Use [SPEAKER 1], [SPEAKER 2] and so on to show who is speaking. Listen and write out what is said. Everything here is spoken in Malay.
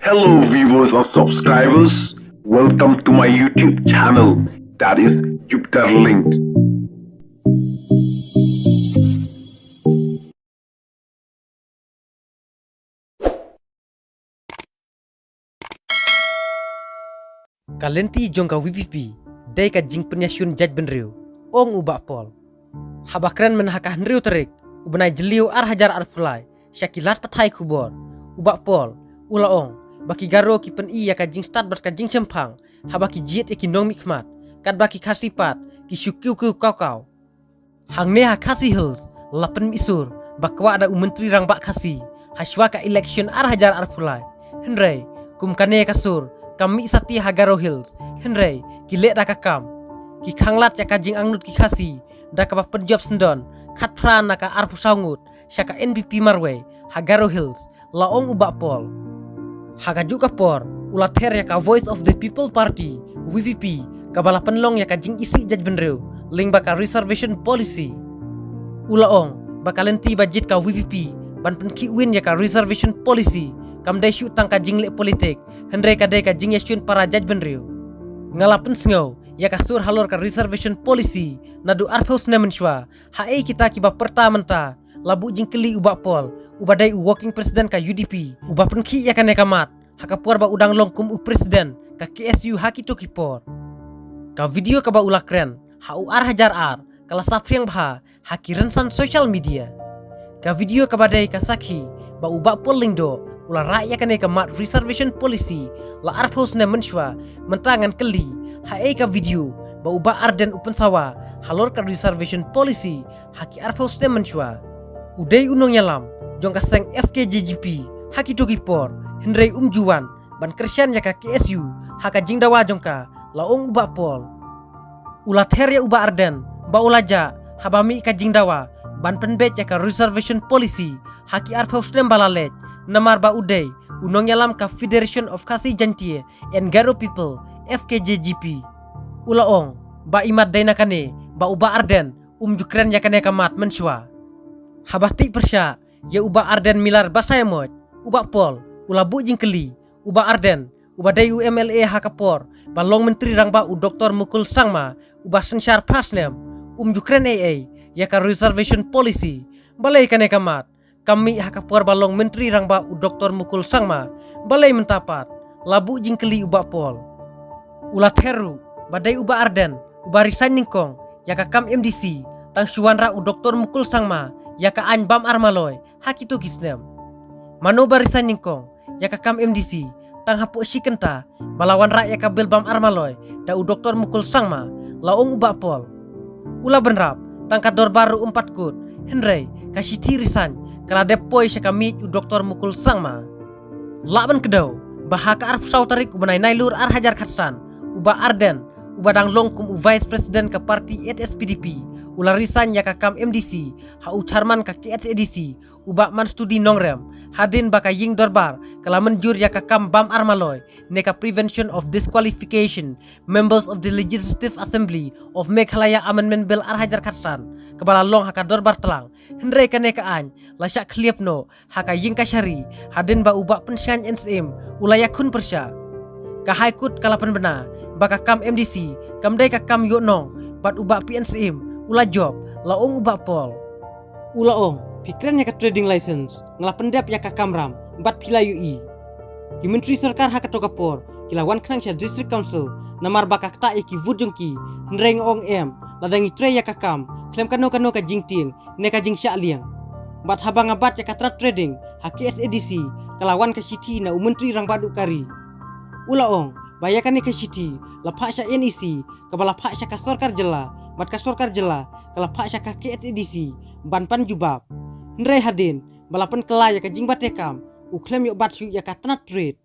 [SPEAKER 1] Hello viewers and subscribers, welcome to my YouTube channel, that is Jupiter Linked.
[SPEAKER 2] Kalenti jongka WPP, day ka jing penyasyun jaj benriu, ong ubak pol. Habakren menahakah nriu terik, ubenai jeliu ar hajar ar pulai, syakilat patai kubor, ubak pol, ula ong, baki garo ki pen iya ka jing start ber ka jing cempang, habaki jiet ki nong mikmat, kat baki kasipat, ki syukiu kau. Hang ne ha kasi hills, lapen misur, bakwa ada menteri rang bak kasi, haswa ka election ar hajar ar pulai. Henry, kum kane kasur, kami sati hagaro hills, Henry, ki lek dah kakam, ki khanglat ya ka jing angnut ki kasi, dah ka penjab sendon, kat pran naka ar pusaungut, syaka NPP marwe, hagaro hills, laong ubak pol. Haga juga por, ulat her ya ka Voice of the People Party, WPP, kabala penlong ya ka jing isi jaj benriu, ling baka reservation policy. Ulaong, bakalenti budget ka WPP, ban penki win ya ka reservation policy, kam dai syut tang ka jing lek politik, hendrai ka dai ka jing yasyun para jaj benriu. Ngalapen sengau, ya ka sur halor ka reservation policy, nadu arpos nemenshwa, hae kita kiba pertamenta, labu jing keli ubak pol, ubadai working president ka UDP, ubah penki ya ka nekamat, hakapuar ba udang longkum u presiden, ka KSU haki to kipor. Ka video ka ba ulakren, hau ar hajar ar, kala safriang bah, haki rensan social media. Ka video ka badai ka sakhi, ba ubak pol lingdo, ulah rakyat kan ka mat reservation policy, la arpos nemenshwa, mentangan keli, hae ka video, ba ubak arden upen sawa, halor ka reservation policy, haki arpos nemenshwa. Udai unong yalam, jong kaseng FKJGP, haki togi por, Henry Juan, ban Krisyan ya ka KSU, haka jingdawa jongka, laong ubak pol. Ulat her ya ubak arden, ba ulaja, habami ka jingdawa, ban penbet ya ka reservation policy, haki arpaus nem balalet, namar ba udai, unong yalam ka Federation of Kasi Jantie and Garo People, FKJGP. Ulaong, ba imat dayna kane, ba ubak arden, jukren ya kane kamat menswa. Habati persya, ya ubak arden milar basayamot, ubak pol, ulabu jingkeli, ubak arden, ubak dayu MLA hakapor, balong menteri rangba u Dr. Mukul Sangma, ubak sensyar prasnem, jukren AA, ya ka reservation policy, balai kane kamat, kami hakapor balong menteri rangba u Dr. Mukul Sangma, balai mentapat, labu jingkeli ubak pol. Ulat heru, badai ubak arden, ubak risan ningkong, ya ka kam MDC, tang syuanra u Dr. Mukul Sangma, ya ka an bam armaloy, haki to kisnem. Mano barisan ningkong, ya ka kam MDC, tang hapu sikenta, balawan rak ya ka bel bam armaloy, da u Dr. Mukul Sangma, laong ubak pol. Ula benrap, tang ka dor baru 4 kut, Henry, kasiti risan, kala depoy syaka mit u Dr. Mukul Sangma. Laban kedau, bahaka arp saw tarik ubanay nailur ar hajar katsan, uba arden, uba dang longkum u Vice President ka parti SPDP, ula risan ya ka kam MDC, hau charman ka KSADC, uba man studi nongrem, hadin baka ying dorbar, kala menjur ya ka kam bam armaloy, neka Prevention of Disqualification, members of the Legislative Assembly of Meghalaya Amendment Bill ar hajar katsan, kebala long haka dorbar telang, hendrai ka neka an, lasyak kliapno, haka ying kasyari, hadin ba uba pensian NSM, ula yakun persya. Ka haikut kalapan bena, baka kam MDC, kam day ka kam yonong, bat uba PNSM, ula job, laong ubak pol. Ulaong, pikirannya ka trading license, ngelapendap ya ka kamram, bat pila UI. Ki menteri serkar haka toka por, kilawan kenang sya district council, namar baka kta ki vudjongki, nreng ong ladangi tre ya ka kam, klem kano ka jingting, ne ka jing sya liang. Bat habang abat ya ka trading, haki SADC, kalawan ka siti na menteri rang badu kari. Ulaong, bayakan ke siti, lapak sya NEC, kabala pak sya ka sorkar jela, bat ka sorkar jela, kala pak sya ka KSADC, ban pan jubab. Nrei hadin, balapan kelaya ka jing batekam, uklem yuk bat syu ya ka tanat trade.